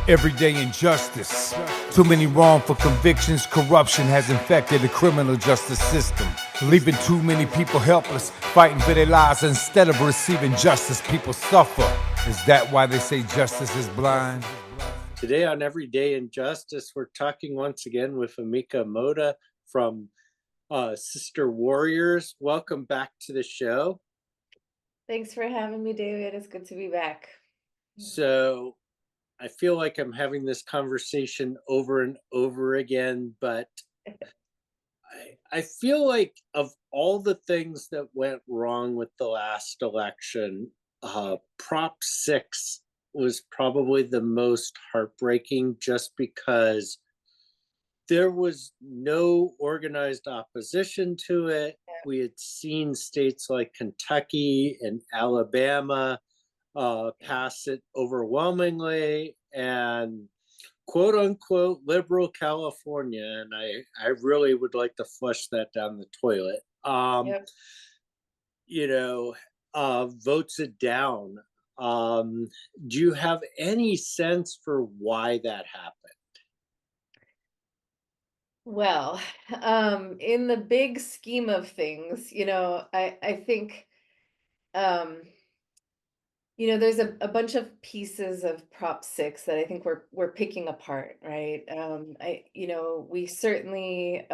Everyday injustice. Too many wrongful convictions. Corruption has infected the criminal justice system, leaving too many people helpless, fighting for their lives instead of receiving justice. People suffer. Is that why they say justice is blind? Today on Everyday Injustice, we're talking once again with Amika Mota from Sister Warriors. Welcome back to the show. Thanks for having me, David. It's good to be back. So, I feel like I'm having this conversation over and over again, but I feel like of all the things that went wrong with the last election, Prop 6 was probably the most heartbreaking just because there was no organized opposition to it. We had seen states like Kentucky and Alabama pass it overwhelmingly, and quote unquote liberal California, and I really would like to flush that down the toilet. Yep. You know, Votes it down. Do you have any sense for why that happened? Well, in the big scheme of things, I think, um, there's a bunch of pieces of Prop 6 that I think we're picking apart, right? We certainly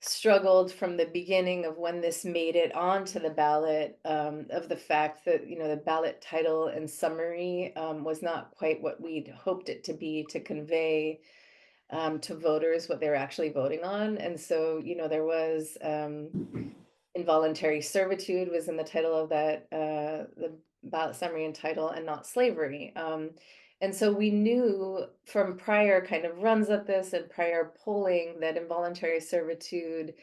struggled from the beginning of when this made it onto the ballot, of the fact that, the ballot title and summary was not quite what we'd hoped it to be to convey to voters what they were actually voting on. And so, there was involuntary servitude was in the title of the ballot summary and title, and not slavery. And so we knew from prior kind of runs at this and prior polling that involuntary servitude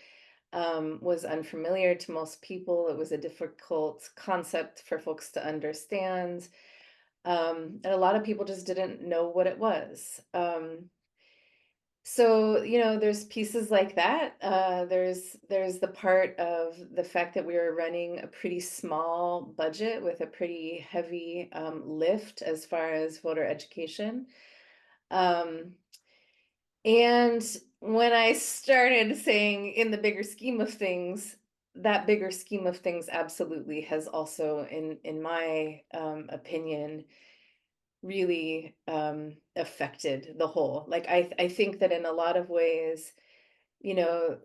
was unfamiliar to most people. It was a difficult concept for folks to understand. And a lot of people just didn't know what it was. So, there's pieces like that. There's the part of the fact that we were running a pretty small budget with a pretty heavy lift as far as voter education. Um, and when I started saying in the bigger scheme of things, that bigger scheme of things absolutely has also, in my opinion, really affected the whole. Like I think that in a lot of ways, you know,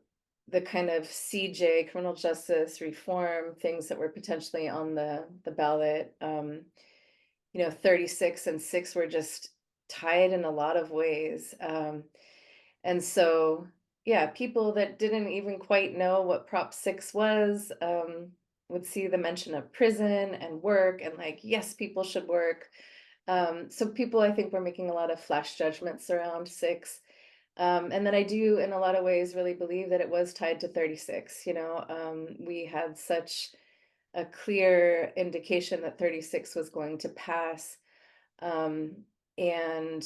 the kind of CJ criminal justice reform things that were potentially on the ballot, 36 and 6 were just tied in a lot of ways. And so, yeah, people that didn't even quite know what Prop 6 was, would see the mention of prison and work and like, yes, people should work. So people, I think, were making a lot of flash judgments around 6. And then I do, in a lot of ways, really believe that it was tied to 36. We had such a clear indication that 36 was going to pass. Um, and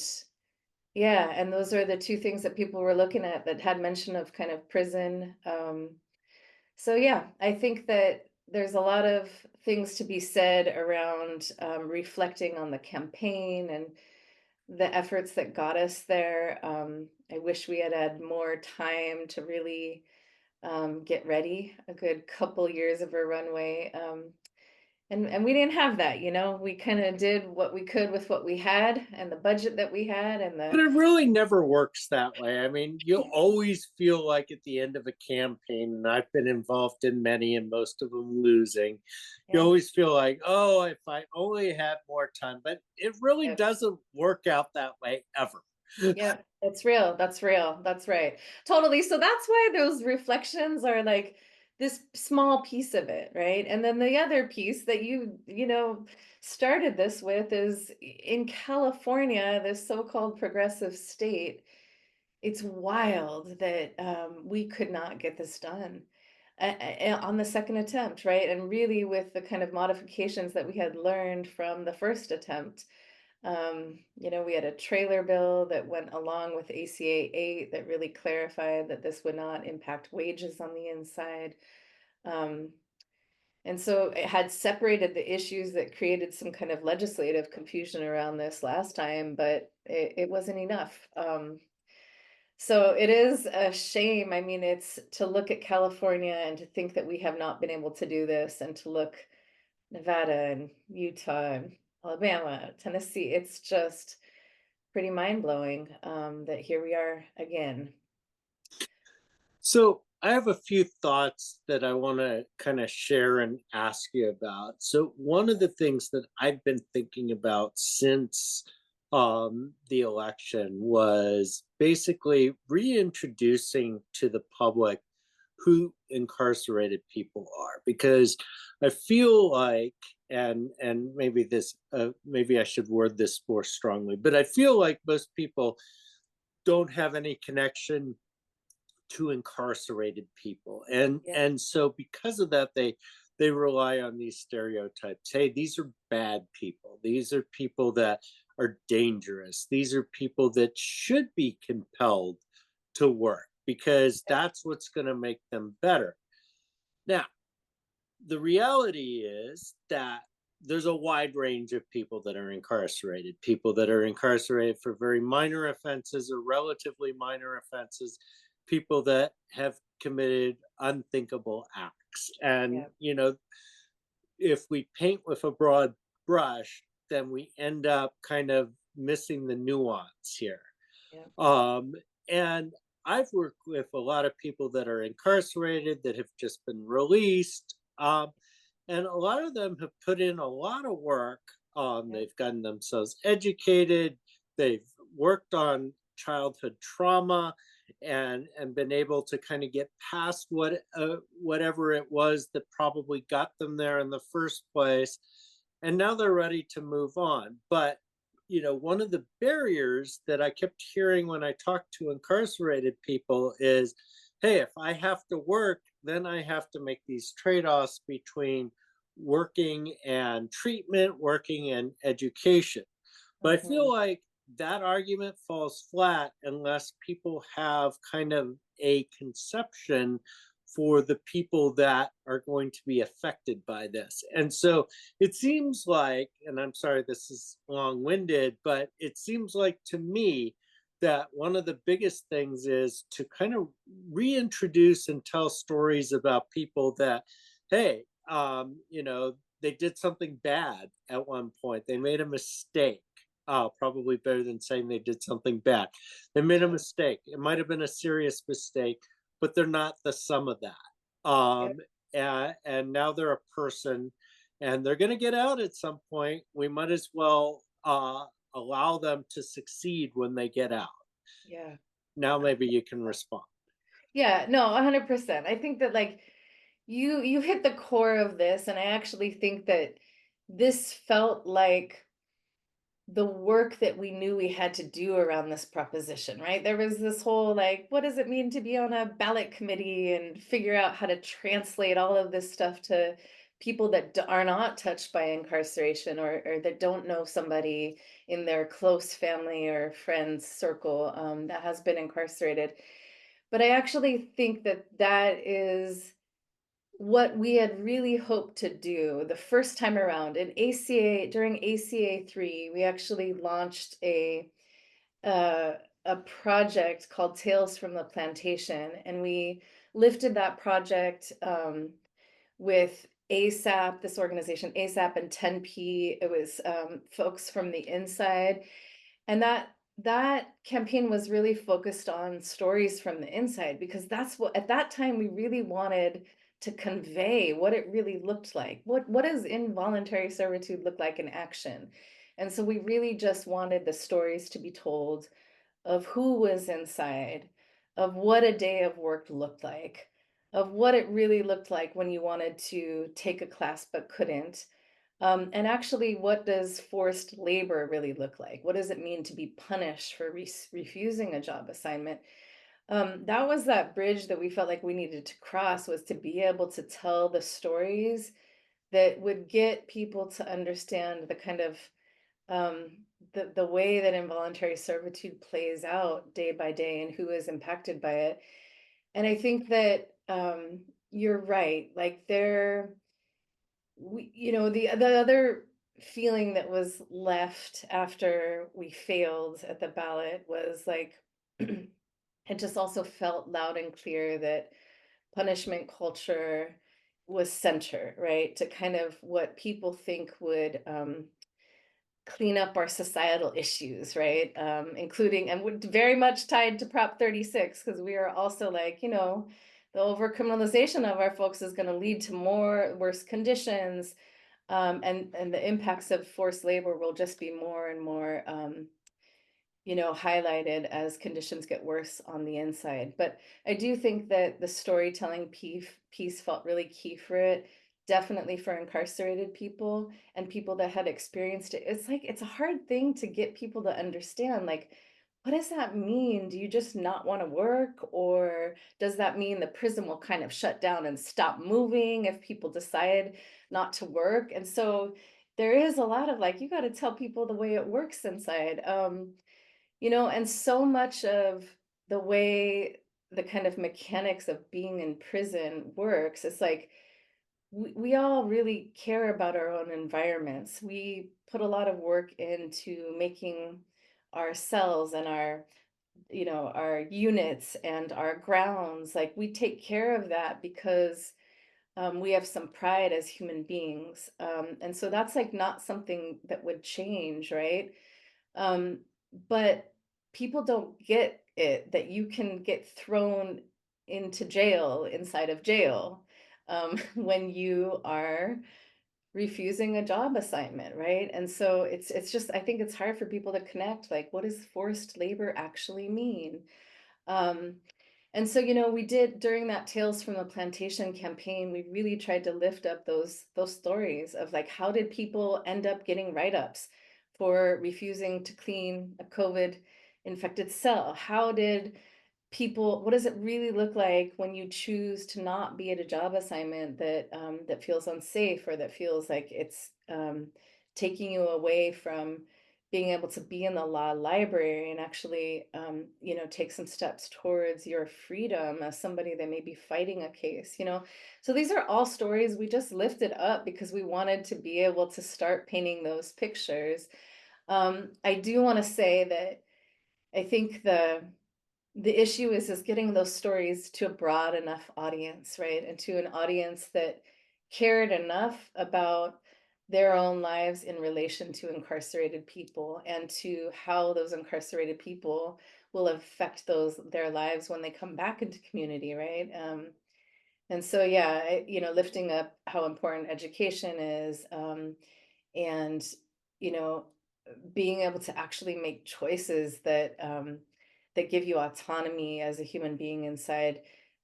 yeah, and those are the two things that people were looking at that had mention of kind of prison. So yeah, I think that there's a lot of things to be said around reflecting on the campaign and the efforts that got us there. I wish we had had more time to really get ready, a good couple years of a runway. And we didn't have that, we kind of did what we could with what we had and the budget that we had and But the it really never works that way. I mean, you always feel like at the end of a campaign, and I've been involved in many and most of them losing, you yeah, always feel like, oh, if I only had more time. But it really yeah, doesn't work out that way ever. yeah, that's real. That's real. That's right. Totally. So that's why those reflections are like this small piece of it, right? And then the other piece that started this with is in California, this so-called progressive state. It's wild that we could not get this done on the second attempt, right? And really, with the kind of modifications that we had learned from the first attempt, we had a trailer bill that went along with ACA 8 that really clarified that this would not impact wages on the inside. Um, And so it had separated the issues that created some kind of legislative confusion around this last time, but it wasn't enough. So it is a shame. I mean, it's to look at California and to think that we have not been able to do this, and to look Nevada and Utah and Alabama, Tennessee. It's just pretty mind blowing that here we are again. So I have a few thoughts that I want to kind of share and ask you about. So one of the things that I've been thinking about since the election was basically reintroducing to the public who incarcerated people are, because I feel like, and maybe this maybe I should word this more strongly, but I feel like most people don't have any connection to incarcerated people, Yeah. and so because of that, they rely on these stereotypes. Hey, these are bad people, these are people that are dangerous, these are people that should be compelled to work because that's what's going to make them better. Now, the reality is that there's a wide range of people that are incarcerated, people that are incarcerated for very minor offenses or relatively minor offenses, people that have committed unthinkable acts. And, Yeah. if we paint with a broad brush, then we end up kind of missing the nuance here. Yeah. And I've worked with a lot of people that are incarcerated that have just been released. And a lot of them have put in a lot of work. Yeah. They've gotten themselves educated, they've worked on childhood trauma, and been able to kind of get past whatever it was that probably got them there in the first place, and now they're ready to move on. But one of the barriers that I kept hearing when I talked to incarcerated people is, hey, if I have to work, then I have to make these trade-offs between working and treatment, working and education. But I feel Mhm. like that argument falls flat unless people have kind of a conception for the people that are going to be affected by this. And so it seems like, and I'm sorry this is long winded, but it seems like to me that one of the biggest things is to kind of reintroduce and tell stories about people that, hey, they did something bad at one point, they made a mistake. Probably better than saying they did something bad. They made a mistake. It might have been a serious mistake, but they're not the sum of that. Yep. And now they're a person, and they're going to get out at some point. We might as well allow them to succeed when they get out. Yeah. Now, maybe you can respond. Yeah, no, 100%. I think that like you hit the core of this, and I actually think that this felt like the work that we knew we had to do around this proposition, right? There was this whole like, what does it mean to be on a ballot committee and figure out how to translate all of this stuff to people that are not touched by incarceration, or that don't know somebody in their close family or friends circle that has been incarcerated. But I actually think that that is what we had really hoped to do the first time around in ACA. During ACA 3, we actually launched uh, a project called Tales from the Plantation, and we lifted that project with ASAP, this organization ASAP, and 10P. It was folks from the inside, and that campaign was really focused on stories from the inside, because that's what at that time we really wanted to convey, what it really looked like. What does involuntary servitude look like in action? And so we really just wanted the stories to be told of who was inside, of what a day of work looked like, of what it really looked like when you wanted to take a class but couldn't. And actually, what does forced labor really look like? What does it mean to be punished for refusing a job assignment? That was that bridge that we felt like we needed to cross, was to be able to tell the stories that would get people to understand the kind of the way that involuntary servitude plays out day by day and who is impacted by it. And I think that you're right. Like the other feeling that was left after we failed at the ballot was like, it just also felt loud and clear that punishment culture was center, right? To kind of what people think would clean up our societal issues, right? Including and very much tied to Prop 36, because we are also like, the overcriminalization of our folks is going to lead to more worse conditions, and the impacts of forced labor will just be more and more highlighted as conditions get worse on the inside. But I do think that the storytelling piece felt really key for it, definitely for incarcerated people and people that had experienced it. It's like it's a hard thing to get people to understand. Like, what does that mean? Do you just not want to work? Or does that mean the prison will kind of shut down and stop moving if people decide not to work? And so there is a lot of like, you got to tell people the way it works inside. And so much of the way the kind of mechanics of being in prison works, it's like we all really care about our own environments. We put a lot of work into making our cells and our units and our grounds. Like we take care of that because we have some pride as human beings. And so that's like not something that would change, right? Um, but people don't get it that you can get thrown into jail inside of jail when you are refusing a job assignment, right? And so it's just I think it's hard for people to connect. Like, what does forced labor actually mean? Um, and so, we did during that Tales from the Plantation campaign, we really tried to lift up those stories of like how did people end up getting write-ups for refusing to clean a COVID infected cell? How did people, what does it really look like when you choose to not be at a job assignment that feels unsafe, or that feels like it's taking you away from being able to be in the law library and actually take some steps towards your freedom as somebody that may be fighting a case. So these are all stories we just lifted up because we wanted to be able to start painting those pictures. I do want to say that I think the issue is getting those stories to a broad enough audience, right? And to an audience that cared enough about their own lives in relation to incarcerated people, and to how those incarcerated people will affect their lives when they come back into community, right? And so, yeah, lifting up how important education is, and you know, being able to actually make choices that give you autonomy as a human being inside,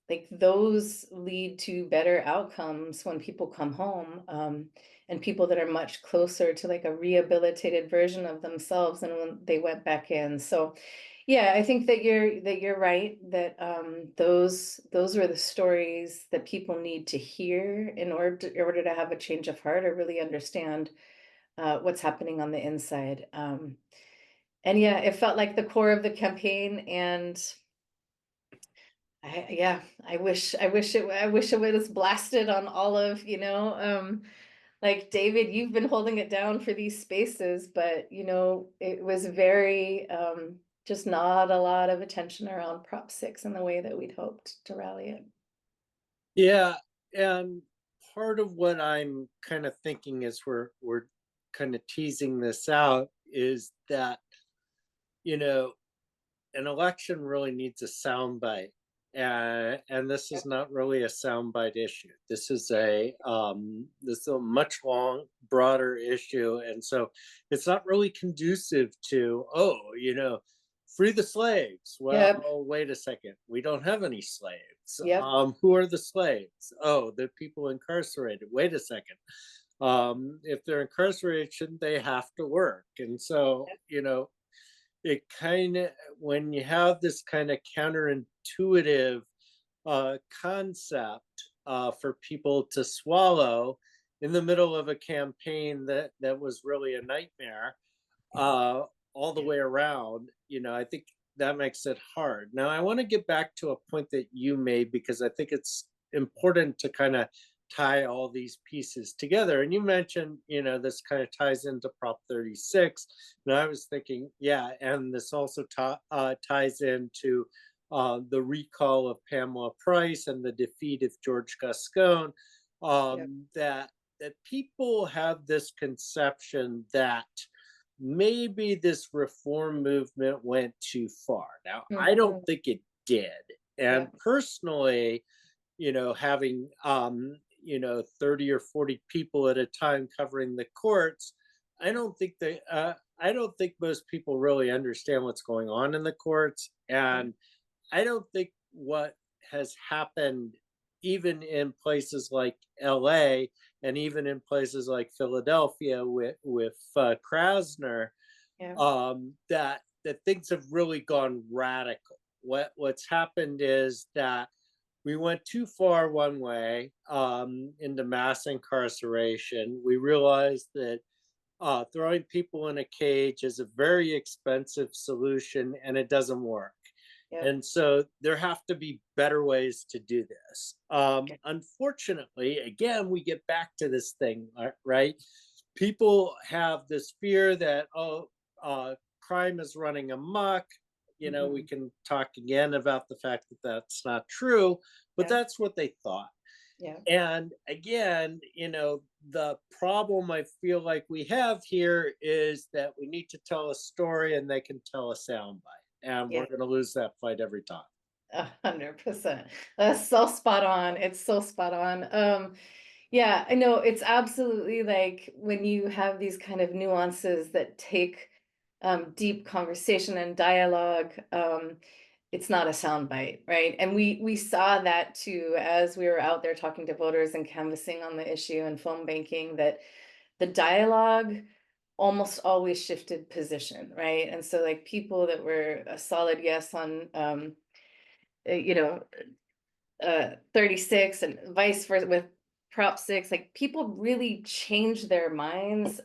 like those lead to better outcomes when people come home, and people that are much closer to like a rehabilitated version of themselves than when they went back in. So yeah, I think that you're right, that those are the stories that people need to hear in order to have a change of heart or really understand what's happening on the inside. And yeah, it felt like the core of the campaign. And I wish it was blasted on all of, like David, you've been holding it down for these spaces, but it was very, just not a lot of attention around Prop 6 in the way that we'd hoped to rally it. Yeah, and part of what I'm kind of thinking as we're kind of teasing this out is that, you know, an election really needs a soundbite. And this is Yep. not really a soundbite issue. This is a much broader issue, and so it's not really conducive to, free the slaves. Yep. Well, wait a second, we don't have any slaves. Yep. Who are the slaves? Oh, the people incarcerated. Wait a second. If they're incarcerated, shouldn't they have to work? And so, it kind of, when you have this kind of counterintuitive concept for people to swallow in the middle of a campaign that was really a nightmare, uh, all the way around, I think that makes it hard. Now, I want to get back to a point that you made because I think it's important to kind of tie all these pieces together. And you mentioned, this kind of ties into Prop 36. And I was thinking, yeah, and this also ties into the recall of Pamela Price and the defeat of George Gascon. Yep. That people have this conception that maybe this reform movement went too far. Now, I don't Mhm. think it did. And Yeah. personally, having 30 or 40 people at a time covering the courts, I don't think most people really understand what's going on in the courts. Yeah. And I don't think what has happened, even in places like LA and even in places like Philadelphia with Krasner, Yeah. that things have really gone radical. What's happened is that we went too far one way, into mass incarceration. We realized that throwing people in a cage is a very expensive solution and it doesn't work. Yep. And so there have to be better ways to do this. Okay. Unfortunately, again, we get back to this thing, right? People have this fear that, crime is running amok. We Mhm. can talk again about the fact that that's not true, but Yeah. that's what they thought. Yeah. And again, the problem I feel like we have here is that we need to tell a story and they can tell a soundbite. And Yeah. we're going to lose that fight every time. 100%. That's so spot on. It's so spot on. Yeah, I know it's absolutely like when you have these kind of nuances that take deep conversation and dialogue, it's not a soundbite, right? And we saw that too as we were out there talking to voters and canvassing on the issue and phone banking, that the dialogue almost always shifted position, right? And so like people that were a solid yes on uh, you know 36 and vice versa with Prop 6, like people really changed their minds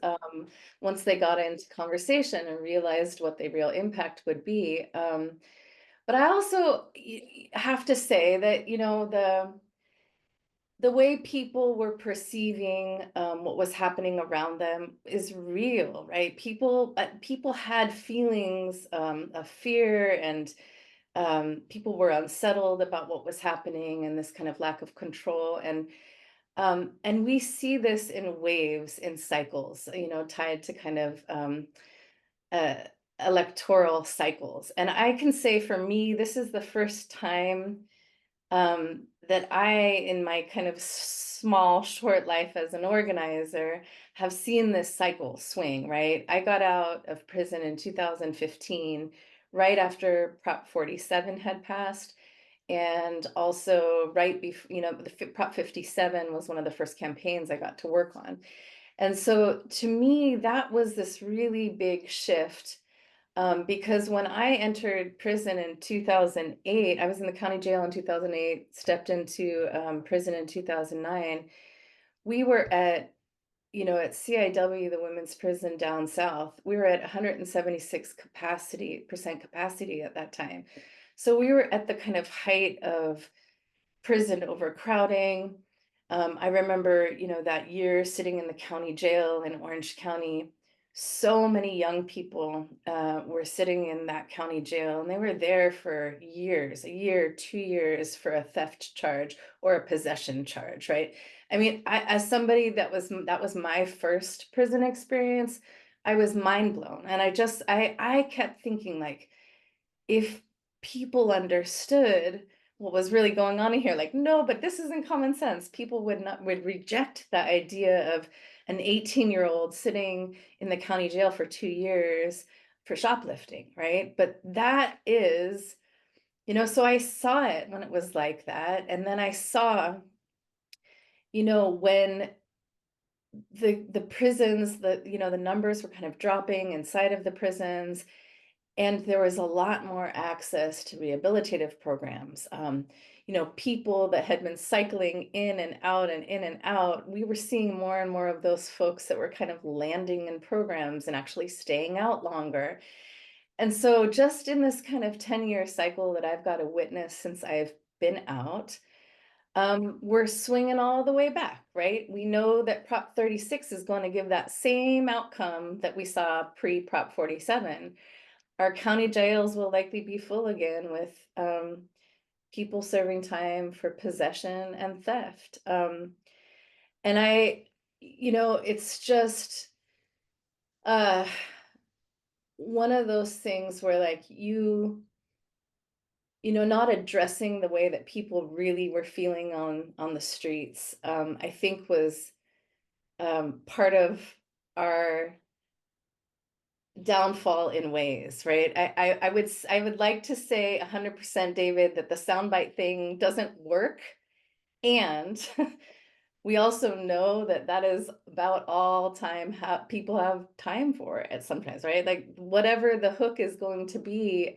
once they got into conversation and realized what the real impact would be. But I also have to say that, the way people were perceiving what was happening around them is real, right? People had feelings of fear, and people were unsettled about what was happening and this kind of lack of control. And we see this in waves, in cycles, tied to kind of uh, electoral cycles. And I can say for me, this is the first time that I, in my kind of small, short life as an organizer, have seen this cycle swing, right? I got out of prison in 2015, right after Prop 47 had passed. And also right before, Prop 57 was one of the first campaigns I got to work on. And so to me, that was this really big shift, because when I entered prison in 2008, I was in the county jail in 2008, stepped into prison in 2009. We were at CIW, the women's prison down south, we were at 176 percent capacity at that time. So we were at the kind of height of prison overcrowding. I remember, that year sitting in the county jail in Orange County, so many young people were sitting in that county jail, and they were there for years, a year, 2 years for a theft charge or a possession charge, right? I mean, as somebody that was my first prison experience, I was mind blown, and I kept thinking like, if people understood what was really going on in here, like, no, but this isn't common sense, people would reject the idea of an 18-year-old sitting in the county jail for 2 years for shoplifting, right? But that is, so I saw it when it was like that. And then I saw, when the prisons, the numbers were kind of dropping inside of the prisons, and there was a lot more access to rehabilitative programs. People that had been cycling in and out and in and out, we were seeing more and more of those folks that were kind of landing in programs and actually staying out longer. And so, just in this kind of 10-year cycle that I've got to witness since I've been out, we're swinging all the way back, right? We know that Prop 36 is going to give that same outcome that we saw pre-Prop 47. Our county jails will likely be full again with people serving time for possession and theft. And it's just uh, one of those things where like not addressing the way that people really were feeling on the streets, I think was part of our downfall in ways, right? I would like to say 100%, David, that the soundbite thing doesn't work, and we also know that that is about all time people have time for it sometimes, right? Like whatever the hook is going to be.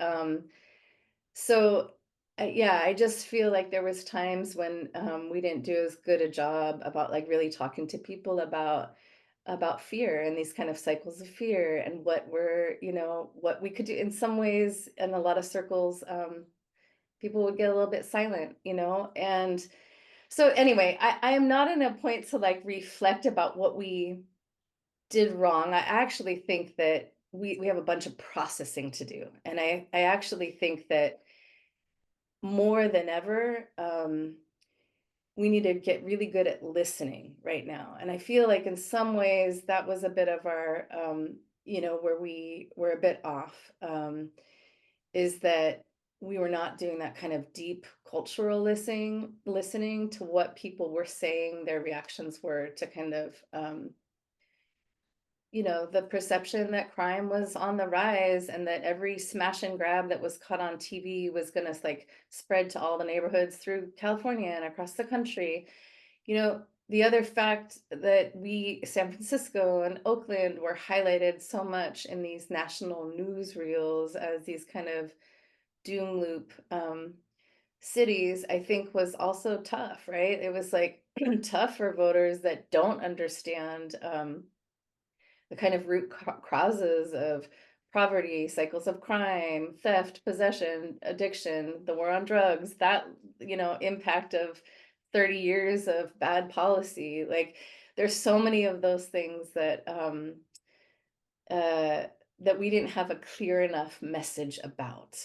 So yeah, I just feel like there was times when we didn't do as good a job about like really talking to people about fear and these kind of cycles of fear and what we could do. In some ways, in a lot of circles, people would get a little bit silent, and so anyway, I am not in a point to like reflect about what we did wrong. I actually think that we have a bunch of processing to do, and I actually think that more than ever, we need to get really good at listening right now. And I feel like in some ways that was a bit of our, where we were a bit off, is that we were not doing that kind of deep cultural listening to what people were saying, their reactions were to kind of, the perception that crime was on the rise and that every smash and grab that was caught on TV was going to like spread to all the neighborhoods through California and across the country. The other fact that San Francisco and Oakland were highlighted so much in these national newsreels as these kind of doom loop cities, I think was also tough, right? It was like tough for voters that don't understand the kind of root causes of poverty, cycles of crime, theft, possession, addiction, the war on drugs, that, impact of 30 years of bad policy. Like there's so many of those things uh, that we didn't have a clear enough message about.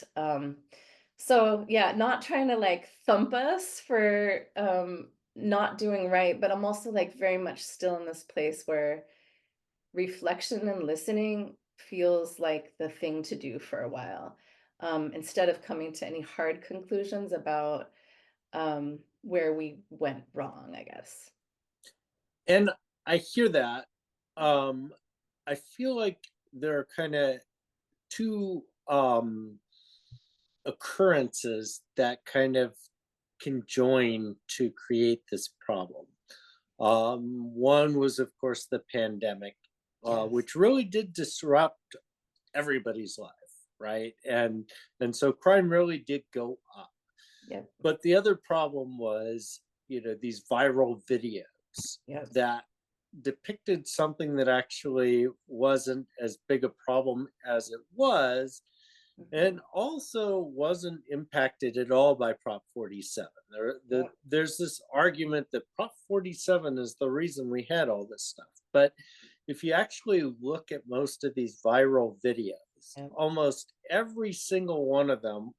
So yeah, not trying to like thump us for not doing right, but I'm also like very much still in this place where reflection and listening feels like the thing to do for a while, instead of coming to any hard conclusions about where we went wrong, I guess. And I hear that. I feel like there are kind of two occurrences that kind of conjoin to create this problem. One was, of course, the pandemic, Yes. which really did disrupt everybody's life, right? And so crime really did go up. Yep. But the other problem was, these viral videos Yep. that depicted something that actually wasn't as big a problem as it was, and also wasn't impacted at all by Prop 47. Yep. There's this argument that Prop 47 is the reason we had all this stuff. But if you actually look at most of these viral videos, Yep. almost every single one of them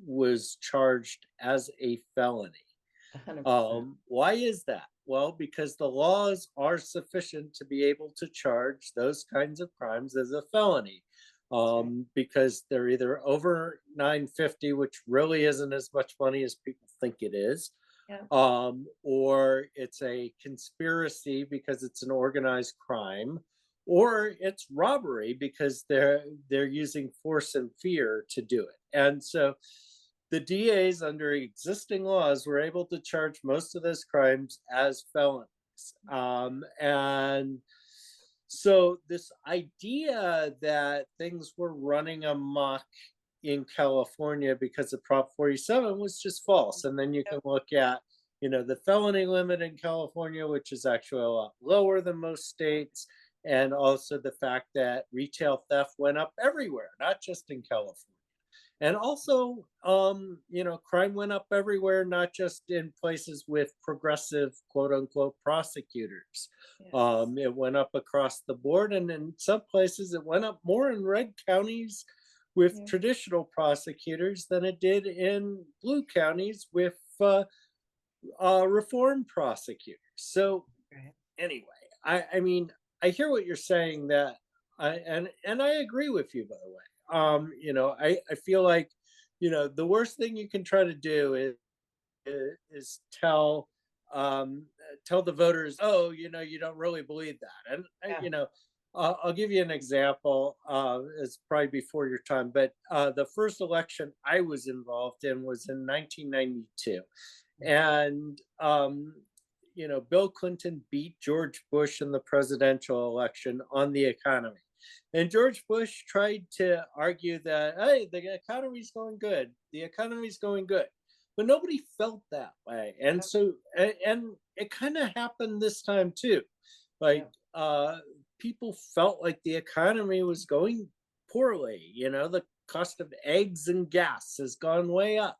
was charged as a felony. 100%. Why is that? Well, because the laws are sufficient to be able to charge those kinds of crimes as a felony. Right. Because they're either over 950, which really isn't as much money as people think it is, Yep. or it's a conspiracy because it's an organized crime, or it's robbery because they're using force and fear to do it. And so the DAs under existing laws were able to charge most of those crimes as felonies. And so this idea that things were running amok in California because of Prop 47 was just false. And then you can look at, the felony limit in California, which is actually a lot lower than most states, and also the fact that retail theft went up everywhere, not just in California. And also, crime went up everywhere, not just in places with progressive quote unquote prosecutors. Yes. It went up across the board, and in some places it went up more in red counties with Yeah. traditional prosecutors than it did in blue counties with reform prosecutors. So Right. anyway, I mean, I hear what you're saying, that and I agree with you, by the way. I feel like, the worst thing you can try to do is tell the voters, oh, you don't really believe that. And Yeah. I'll give you an example. It's probably before your time, but the first election I was involved in was in 1992, and Bill Clinton beat George Bush in the presidential election on the economy. And George Bush tried to argue that, hey, the economy's going good. The economy's going good. But nobody felt that way. And Yep. so, and it kind of happened this time too. Like, Yep. people felt like the economy was going poorly. The cost of eggs and gas has gone way up.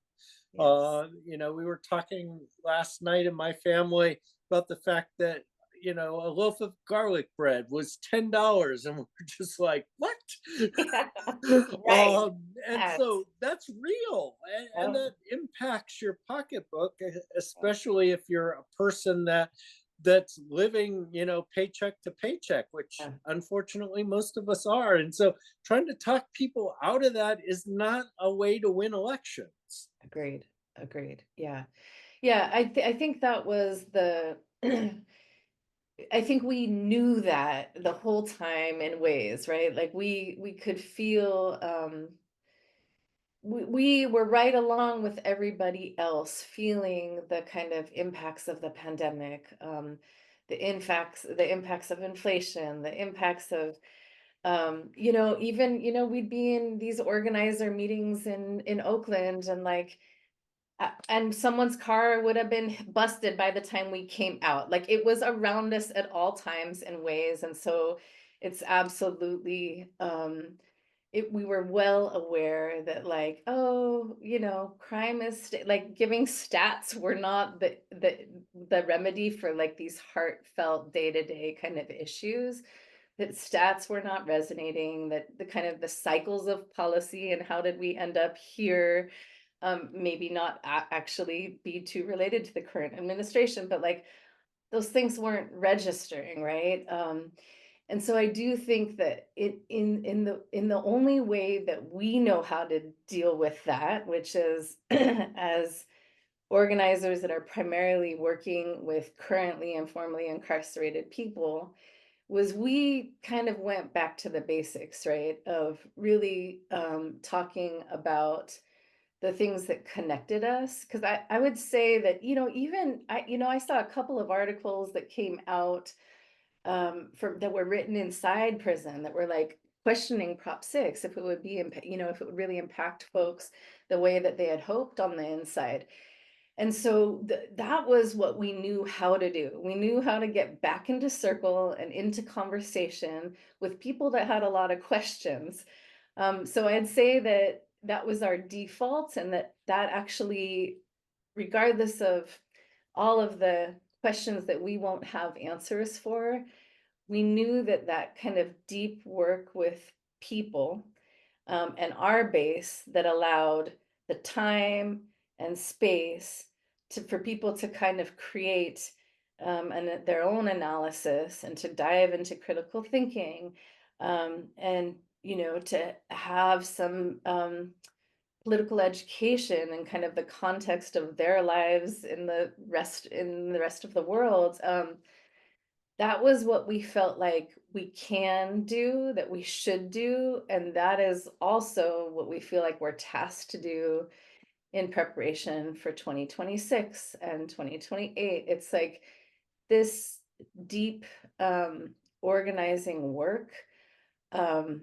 Yes. We were talking last night in my family about the fact that, a loaf of garlic bread was $10, and we're just like, what? Yeah. Right. And Yes. so that's real, and Oh, that impacts your pocketbook, especially if you're a person that's living, paycheck to paycheck, which yeah. unfortunately most of us are. And so trying to talk people out of that is not a way to win elections. Agreed. Agreed. Yeah. Yeah. I think that was the I think we knew that the whole time in ways, right? Like we could feel we were right along with everybody else feeling the kind of impacts of the pandemic, the impacts of inflation, the impacts of even we'd be in these organizer meetings in Oakland, and like and someone's car would have been busted by the time we came out. Like it was around us at all times and ways. And so it's absolutely we were well aware that, like, oh, crime is like giving stats were not the remedy for like these heartfelt day-to-day kind of issues, that stats were not resonating, that the kind of the cycles of policy and how did we end up here, maybe not actually be too related to the current administration, but like those things weren't registering, right? And so I do think that in the only way that we know how to deal with that, which is as organizers that are primarily working with currently and formerly incarcerated people, was we kind of went back to the basics, right? Of really talking about the things that connected us. Because I would say that, even I saw a couple of articles that came out that were written inside prison that were like questioning Prop 6, if it would be, if it would really impact folks the way that they had hoped on the inside. And so that was what we knew how to do. We knew how to get back into circle and into conversation with people that had a lot of questions. So I'd say that that was our default, and that actually, regardless of all of the questions that we won't have answers for, we knew that that kind of deep work with people, and our base that allowed the time and space for people to kind of create their own analysis and to dive into critical thinking, and to have some political education and kind of the context of their lives in the rest of the world. That was what we felt like we can do, that we should do, and that is also what we feel like we're tasked to do in preparation for 2026 and 2028. It's like this deep organizing work um,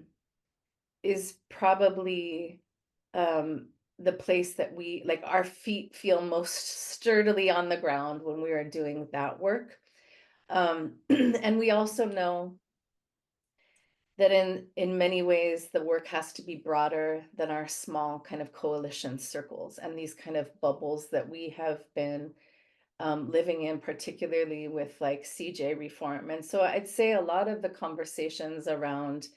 is probably the place that we like our feet feel most sturdily on the ground when we are doing that work. And we also know that in many ways the work has to be broader than our small kind of coalition circles and these kind of bubbles that we have been living in, particularly with like CJ reform. And so I'd say a lot of the conversations around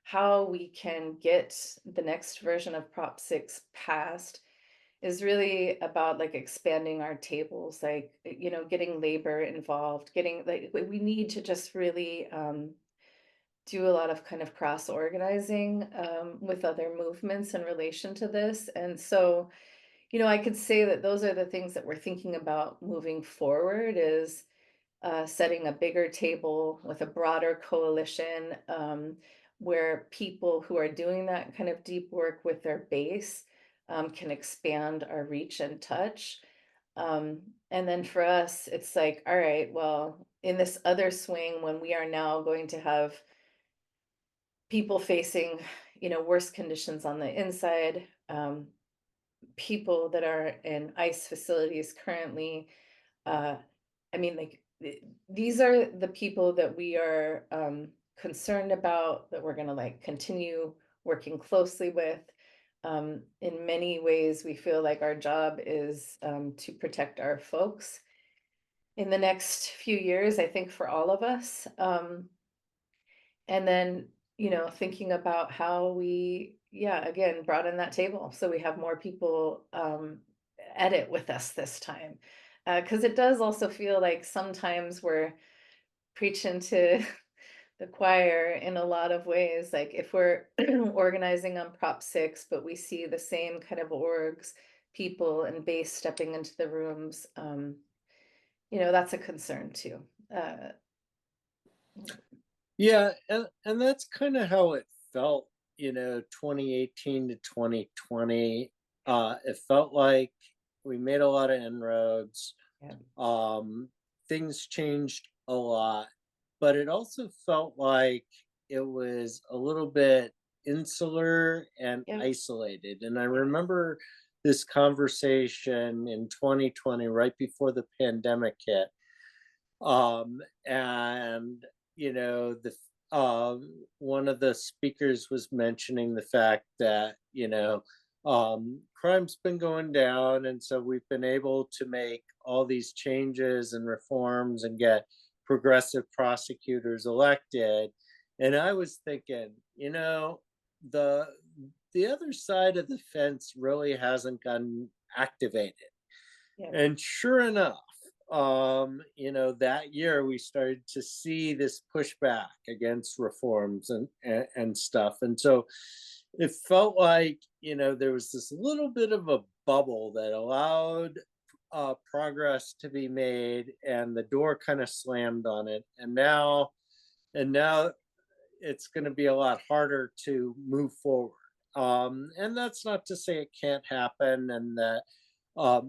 how we can get the next version of Prop 6 passed is really about like expanding our tables, like, getting labor involved, getting like, we need to just really do a lot of kind of cross organizing with other movements in relation to this. And so, I could say that those are the things that we're thinking about moving forward is setting a bigger table with a broader coalition where people who are doing that kind of deep work with their base can expand our reach and touch. And then for us, it's like, all right, well, in this other swing, when we are now going to have people facing, worse conditions on the inside, people that are in ICE facilities currently, uh, I mean, like, these are the people that we are concerned about, that we're going to like continue working closely with. In many ways, we feel like our job is to protect our folks in the next few years, I think, for all of us. And then, thinking about how we, yeah, again, broaden that table so we have more people edit with us this time. Because it does also feel like sometimes we're preaching to the choir in a lot of ways. Like if we're organizing on Prop 6, but we see the same kind of orgs, people and base stepping into the rooms, that's a concern too. Uh, Yeah, and that's kind of how it felt, 2018 to 2020. It felt like we made a lot of inroads. yeah, Things changed a lot, but it also felt like it was a little bit insular and yeah, isolated. And I yeah, remember this conversation in 2020, right before the pandemic hit. And the one of the speakers was mentioning the fact that crime's been going down, and so we've been able to make all these changes and reforms and get progressive prosecutors elected. And I was thinking, the the other side of the fence really hasn't gotten activated. yeah, And sure enough, that year we started to see this pushback against reforms and stuff. And so it felt like, there was this little bit of a bubble that allowed progress to be made, and the door kind of slammed on it. And now it's going to be a lot harder to move forward. And that's not to say it can't happen, and that I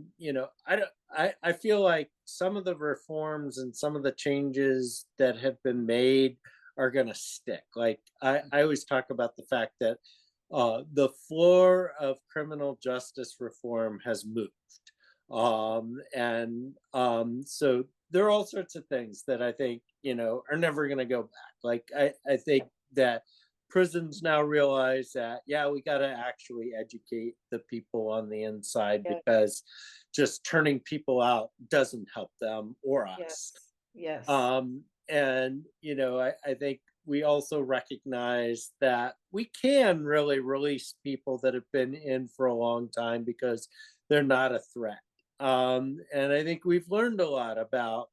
don't. I feel like some of the reforms and some of the changes that have been made are going to stick. Like I always talk about the fact that the floor of criminal justice reform has moved. And so there are all sorts of things that I think, are never going to go back. Like I think that prisons now realize that, yeah, we got to actually educate the people on the inside, yeah, because just turning people out doesn't help them or us. yes, yes, And I think we also recognize that we can really release people that have been in for a long time because they're not a threat. And I think we've learned a lot about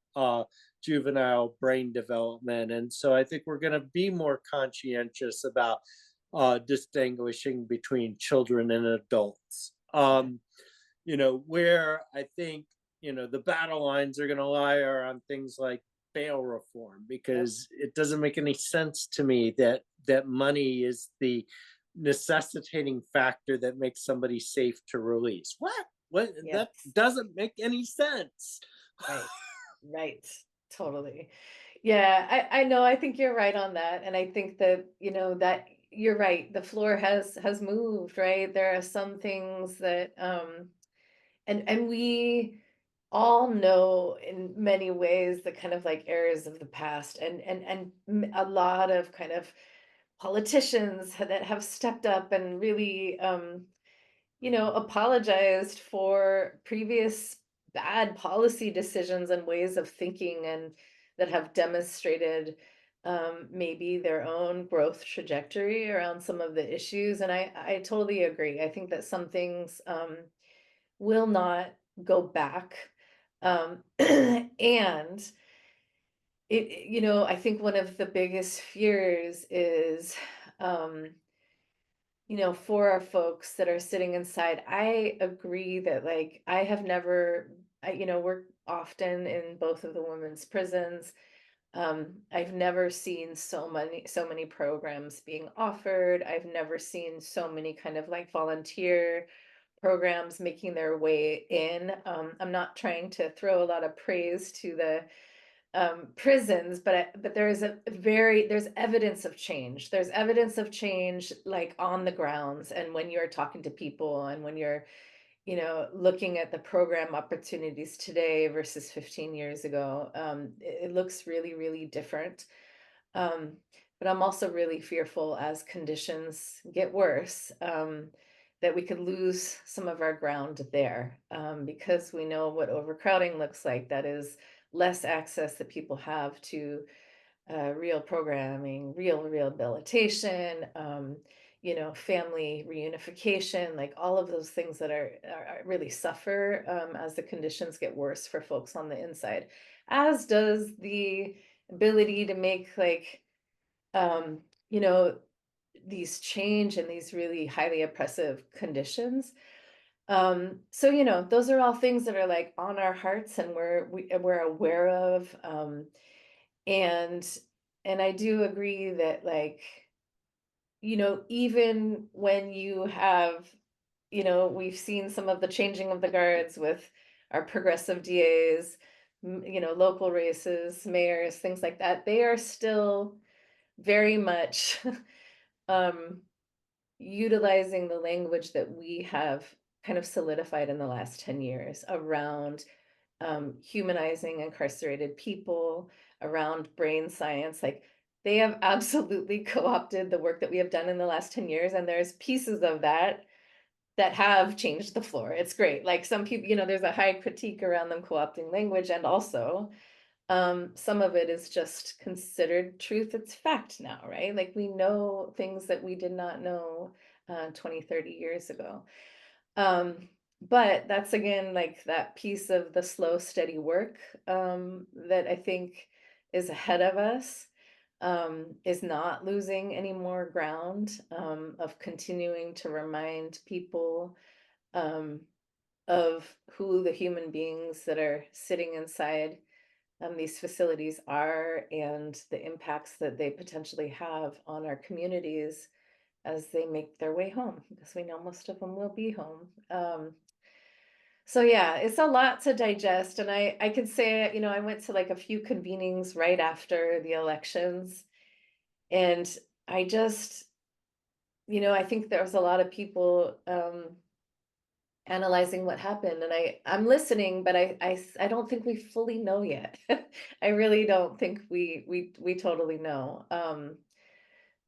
juvenile brain development. And so I think we're going to be more conscientious about distinguishing between children and adults. yeah, Where I think, the battle lines are going to lie are on things like bail reform, yep, because it doesn't make any sense to me that money is the necessitating factor that makes somebody safe to release. What? That yes, doesn't make any sense. right, right, totally. Yeah, I know, I think you're right on that, and I think that, that you're right, the floor has moved, right? There are some things that, and we all know in many ways the kind of like errors of the past and a lot of kind of politicians that have stepped up and really, apologized for previous bad policy decisions and ways of thinking, and that have demonstrated maybe their own growth trajectory around some of the issues. And I totally agree. I think that some things will not go back. And I think one of the biggest fears is, um, for our folks that are sitting inside. I agree that, like, I have never, we're often in both of the women's prisons. I've never seen so many programs being offered. I've never seen so many kind of like volunteer programs making their way in. I'm not trying to throw a lot of praise to the prisons, but there is there's evidence of change. There's evidence of change, like, on the grounds, and when you're talking to people, and when you're looking at the program opportunities today versus 15 years ago. It looks really, really different. Um, but I'm also really fearful, as conditions get worse, that we could lose some of our ground there, because we know what overcrowding looks like. That is less access that people have to real programming, real rehabilitation, family reunification, like all of those things that are really suffer as the conditions get worse for folks on the inside, as does the ability to make, like, um, you know, these change in these really highly oppressive conditions. So those are all things that are like on our hearts, and we're aware of. And I do agree that, like, even when you have, we've seen some of the changing of the guards with our progressive DAs, local races, mayors, things like that, they are still very much um, utilizing the language that we have kind of solidified in the last 10 years around humanizing incarcerated people, around brain science. Like, they have absolutely co-opted the work that we have done in the last 10 years. And there's pieces of that that have changed the floor. It's great. Like, some people, there's a high critique around them co-opting language. And also, some of it is just considered truth. It's fact now, right? Like, we know things that we did not know 20, 30 years ago. But that's, again, like, that piece of the slow, steady work that I think is ahead of us, is not losing any more ground, of continuing to remind people of who the human beings that are sitting inside these facilities are, and the impacts that they potentially have on our communities as they make their way home, because we know most of them will be home. So yeah, it's a lot to digest. And I could say, I went to like a few convenings right after the elections, and I just, I think there was a lot of people analyzing what happened, and I'm listening, but I don't think we fully know yet. I really don't think we totally know.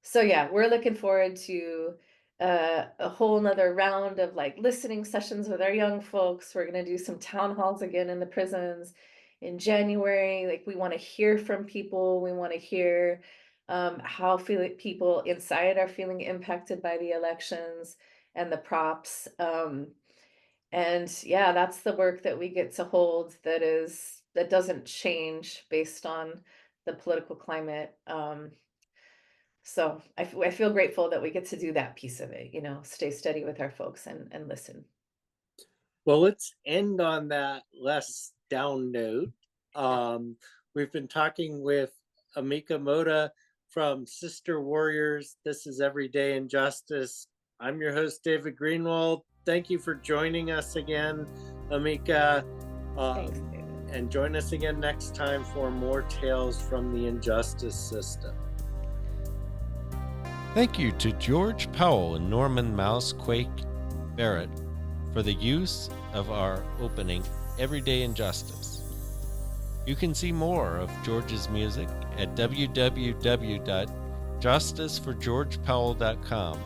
So yeah, we're looking forward to a whole nother round of, like, listening sessions with our young folks. We're going to do some town halls again in the prisons in January. Like, we want to hear from people. We want to hear how people inside are feeling impacted by the elections and the props. And yeah, that's the work that we get to hold, that doesn't change based on the political climate. So I feel grateful that we get to do that piece of it, stay steady with our folks and listen. Well, let's end on that less down note. We've been talking with Amika Mota from Sister Warriors. This is Everyday Injustice. I'm your host, David Greenwald. Thank you for joining us again, Amika. Thanks, David. And join us again next time for more tales from the injustice system. Thank you to George Powell and Norman Mousequake Barrett for the use of our opening, Everyday Injustice. You can see more of George's music at www.tjsr.org. justiceforgeorgepowell.com.